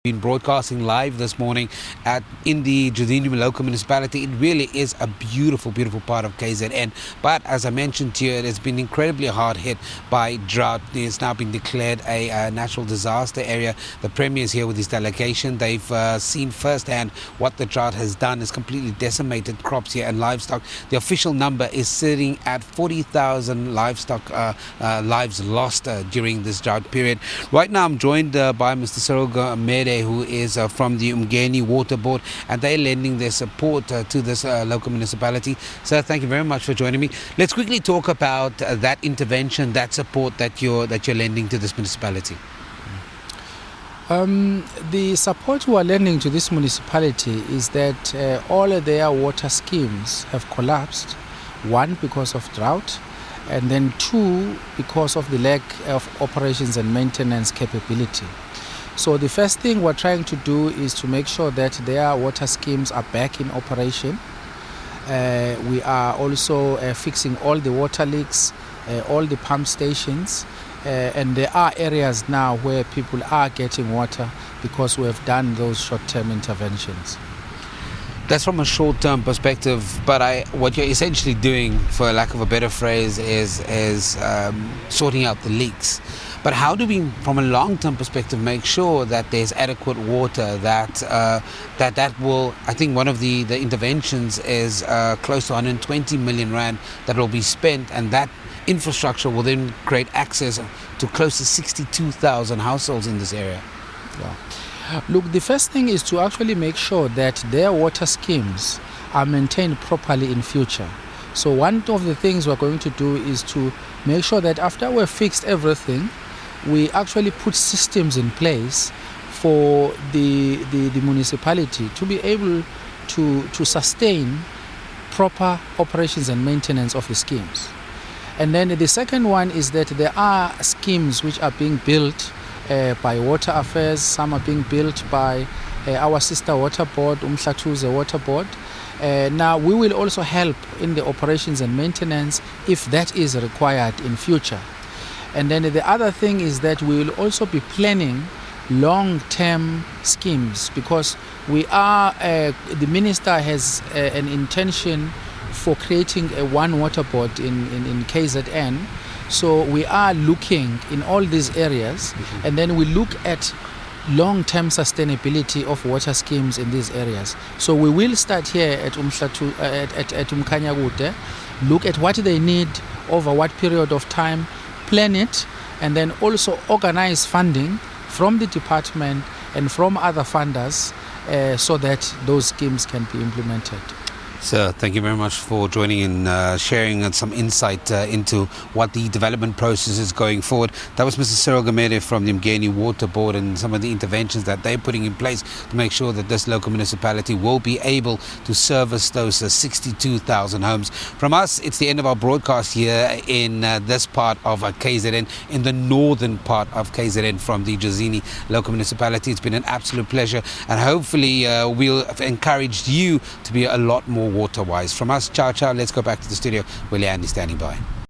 Been broadcasting live this morning in the Umgeni local municipality. It really is a beautiful part of KZN, but as I mentioned to you, it has been incredibly hard hit by drought. It's now been declared a natural disaster area. The Premier is here with his delegation. They've seen firsthand what the drought has done. It's completely decimated crops here and livestock. The official number is sitting at 40,000 livestock lives lost during this drought period. Right now I'm joined by Mr. Cyril Gamede, who is from the Umgeni Water Board, and they're lending their support to this local municipality. Sir, thank you very much for joining me. Let's quickly talk about that intervention, that support that you're lending to this municipality. The support we are lending to this municipality is that all of their water schemes have collapsed. One, because of drought, and then two, because of the lack of operations and maintenance capability. So the first thing we're trying to do is to make sure that their water schemes are back in operation. We are also fixing all the water leaks, all the pump stations, and there are areas now where people are getting water because we have done those short-term interventions. That's from a short-term perspective, but what you're essentially doing, for lack of a better phrase, is sorting out the leaks. But how do we, from a long-term perspective, make sure that there's adequate water, that will, I think one of the interventions is close to 120 million rand that will be spent, and that infrastructure will then create access to close to 62,000 households in this area? Yeah. Look, the first thing is to actually make sure that their water schemes are maintained properly in future. So one of the things we're going to do is to make sure that after we've fixed everything, we actually put systems in place for the municipality to be able to sustain proper operations and maintenance of the schemes. And then the second one is that there are schemes which are being built by Water Affairs. Some are being built by our sister water board, Umkhanyakude Water Board. Now we will also help in the operations and maintenance if that is required in future. And then the other thing is that we will also be planning long-term schemes, because we are, the minister has an intention for creating a one water board in KZN. So we are looking in all these areas, and then we look at long-term sustainability of water schemes in these areas. So we will start here at Umkhanyakude, look at what they need over what period of time, plan it, and then also organize funding from the department and from other funders so that those schemes can be implemented. Sir, thank you very much for joining and sharing some insight into what the development process is going forward. That was Mr. Cyril Gamede from the Umgeni Water Board, and some of the interventions that they're putting in place to make sure that this local municipality will be able to service those 62,000 homes. From us, it's the end of our broadcast here in this part of KZN, in the northern part of KZN from the Umgeni local municipality. It's been an absolute pleasure, and hopefully we'll have encouraged you to be a lot more water-wise. From us, ciao, let's go back to the studio where Leanne is standing by.